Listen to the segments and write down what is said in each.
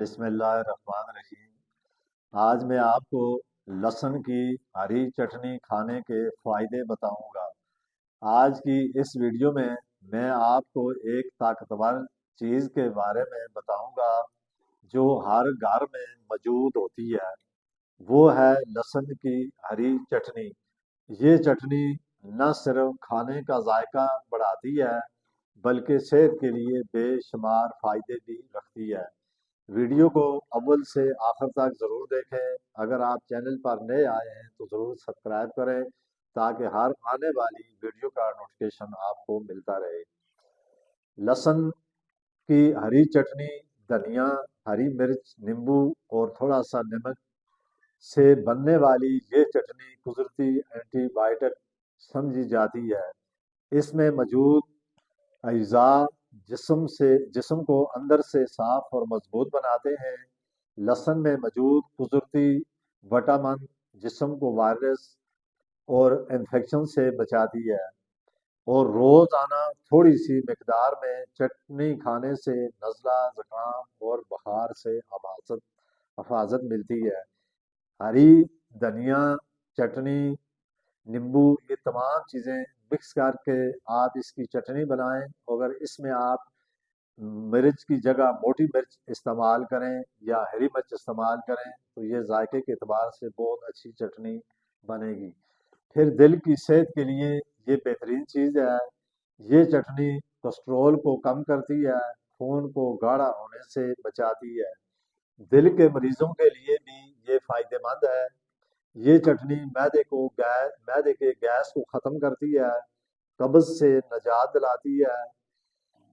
بسم اللہ الرحمن الرحیم۔ آج میں آپ کو لہسن کی ہری چٹنی کھانے کے فائدے بتاؤں گا۔ آج کی اس ویڈیو میں آپ کو ایک طاقتور چیز کے بارے میں بتاؤں گا جو ہر گھر میں موجود ہوتی ہے، وہ ہے لہسن کی ہری چٹنی۔ یہ چٹنی نہ صرف کھانے کا ذائقہ بڑھاتی ہے بلکہ صحت کے لیے بے شمار فائدے بھی رکھتی ہے۔ ویڈیو کو اول سے آخر تک ضرور دیکھیں۔ اگر آپ چینل پر نئے آئے ہیں تو ضرور سبسکرائب کریں تاکہ ہر آنے والی ویڈیو کا نوٹیفیکیشن آپ کو ملتا رہے۔ لہسن کی ہری چٹنی دھنیا، ہری مرچ، نیمبو اور تھوڑا سا نمک سے بننے والی یہ چٹنی قدرتی اینٹی بائیوٹک سمجھی جاتی ہے۔ اس میں موجود اجزاء جسم کو اندر سے صاف اور مضبوط بناتے ہیں۔ لہسن میں موجود قدرتی وٹامن جسم کو وائرس اور انفیکشن سے بچاتی ہے، اور روزانہ تھوڑی سی مقدار میں چٹنی کھانے سے نزلہ، زکام اور بخار سے حفاظت ملتی ہے۔ ہری دھنیا چٹنی، نیمبو، یہ تمام چیزیں مکس کر کے آپ اس کی چٹنی بنائیں۔ اگر اس میں آپ مرچ کی جگہ موٹی مرچ استعمال کریں یا ہری مرچ استعمال کریں تو یہ ذائقے کے اعتبار سے بہت اچھی چٹنی بنے گی۔ پھر دل کی صحت کے لیے یہ بہترین چیز ہے۔ یہ چٹنی کولیسٹرول کو کم کرتی ہے، خون کو گاڑھا ہونے سے بچاتی ہے۔ دل کے مریضوں کے لیے بھی یہ فائدہ مند ہے۔ یہ چٹنی معدے کے گیس کو ختم کرتی ہے، قبض سے نجات دلاتی ہے۔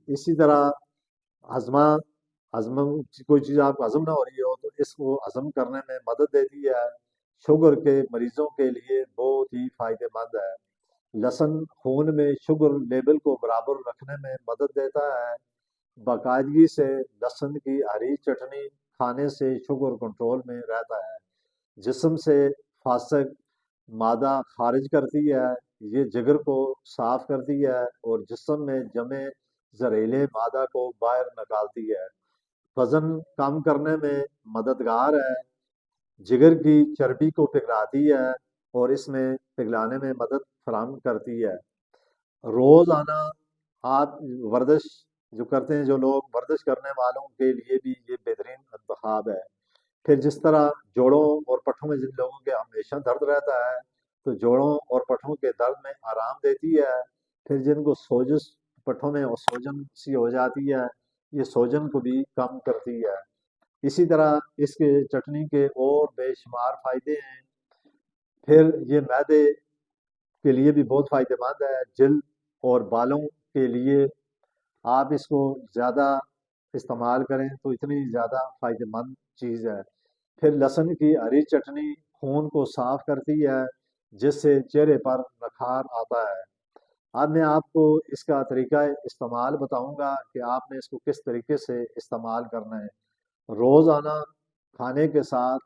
اسی طرح ہضمہ ہضم کوئی چیز آپ کو ہضم نہ ہو رہی ہو تو اس کو ہضم کرنے میں مدد دیتی ہے۔ شوگر کے مریضوں کے لیے بہت ہی فائدہ مند ہے۔ لہسن خون میں شوگر لیول کو برابر رکھنے میں مدد دیتا ہے۔ باقاعدگی سے لہسن کی ہری چٹنی کھانے سے شوگر کنٹرول میں رہتا ہے، جسم سے فاسق مادہ خارج کرتی ہے، یہ جگر کو صاف کرتی ہے اور جسم میں جمے زہریلے مادہ کو باہر نکالتی ہے۔ وزن کم کرنے میں مددگار ہے، جگر کی چربی کو پگھلاتی ہے اور اس میں پگھلانے میں مدد فراہم کرتی ہے۔ روزانہ آپ ورزش جو کرتے ہیں، جو لوگ ورزش کرنے والوں کے لیے بھی یہ بہترین انتخاب ہے۔ پھر جس طرح جوڑوں اور پٹھوں میں جن لوگوں کے ہمیشہ درد رہتا ہے تو جوڑوں اور پٹھوں کے درد میں آرام دیتی ہے۔ پھر جن کو سوجش پٹھوں میں اور سوجن سی ہو جاتی ہے، یہ سوجن کو بھی کم کرتی ہے۔ اسی طرح اس کے چٹنی کے اور بے شمار فائدے ہیں۔ پھر یہ معدے کے لیے بھی بہت فائدہ مند ہے۔ جلد اور بالوں کے لیے آپ اس کو زیادہ استعمال کریں تو اتنی زیادہ فائدہ مند چیز ہے۔ پھر لہسن کی ہری چٹنی خون کو صاف کرتی ہے، جس سے چہرے پر نکھار آتا ہے۔ اب میں آپ کو اس کا طریقہ استعمال بتاؤں گا کہ آپ نے اس کو کس طریقے سے استعمال کرنا ہے۔ روزانہ کھانے کے ساتھ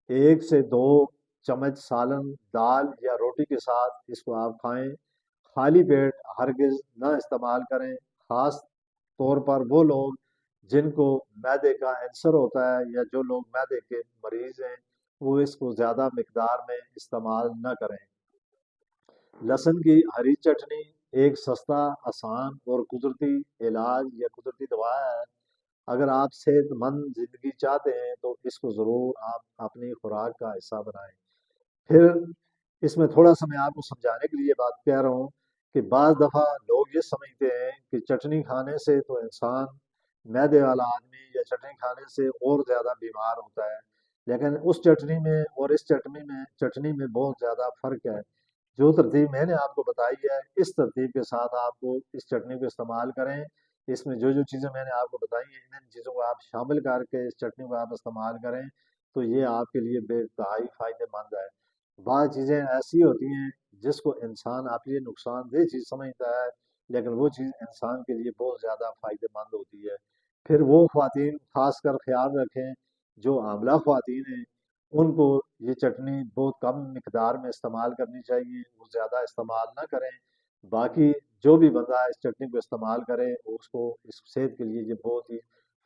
1 سے 2 چمچ سالن، دال یا روٹی کے ساتھ اس کو آپ کھائیں۔ خالی پیٹ ہرگز نہ استعمال کریں، خاص طور پر وہ لوگ جن کو معدے کا السر ہوتا ہے یا جو لوگ معدے کے مریض ہیں وہ اس کو زیادہ مقدار میں استعمال نہ کریں۔ لہسن کی ہری چٹنی ایک سستا، آسان اور قدرتی علاج یا قدرتی دوا ہے۔ اگر آپ صحت مند زندگی چاہتے ہیں تو اس کو ضرور آپ اپنی خوراک کا حصہ بنائیں۔ پھر اس میں تھوڑا سا میں آپ کو سمجھانے کے لیے بات کہہ رہا ہوں کہ بعض دفعہ لوگ یہ سمجھتے ہیں کہ چٹنی کھانے سے تو انسان، معدے والا آدمی یا چٹنی کھانے سے اور زیادہ بیمار ہوتا ہے، لیکن اس چٹنی میں اور اس چٹنی میں بہت زیادہ فرق ہے۔ جو ترتیب میں نے آپ کو بتائی ہے، اس ترتیب کے ساتھ آپ کو اس چٹنی کو استعمال کریں۔ اس میں جو چیزیں میں نے آپ کو بتائی ہیں، ان چیزوں کو آپ شامل کر کے اس چٹنی کو آپ استعمال کریں تو یہ آپ کے لیے بے انتہائی فائدہ مند ہے۔ بعض چیزیں ایسی ہوتی ہیں جس کو انسان آپ کے لیے نقصان دہ چیز سمجھتا ہے، لیکن وہ چیز انسان کے لیے بہت زیادہ فائدہ مند ہوتی ہے۔ پھر وہ خواتین خاص کر خیال رکھیں جو حاملہ خواتین ہیں، ان کو یہ چٹنی بہت کم مقدار میں استعمال کرنی چاہیے، وہ زیادہ استعمال نہ کریں۔ باقی جو بھی بندہ اس چٹنی کو استعمال کرے اس کو اس صحت کے لیے یہ بہت ہی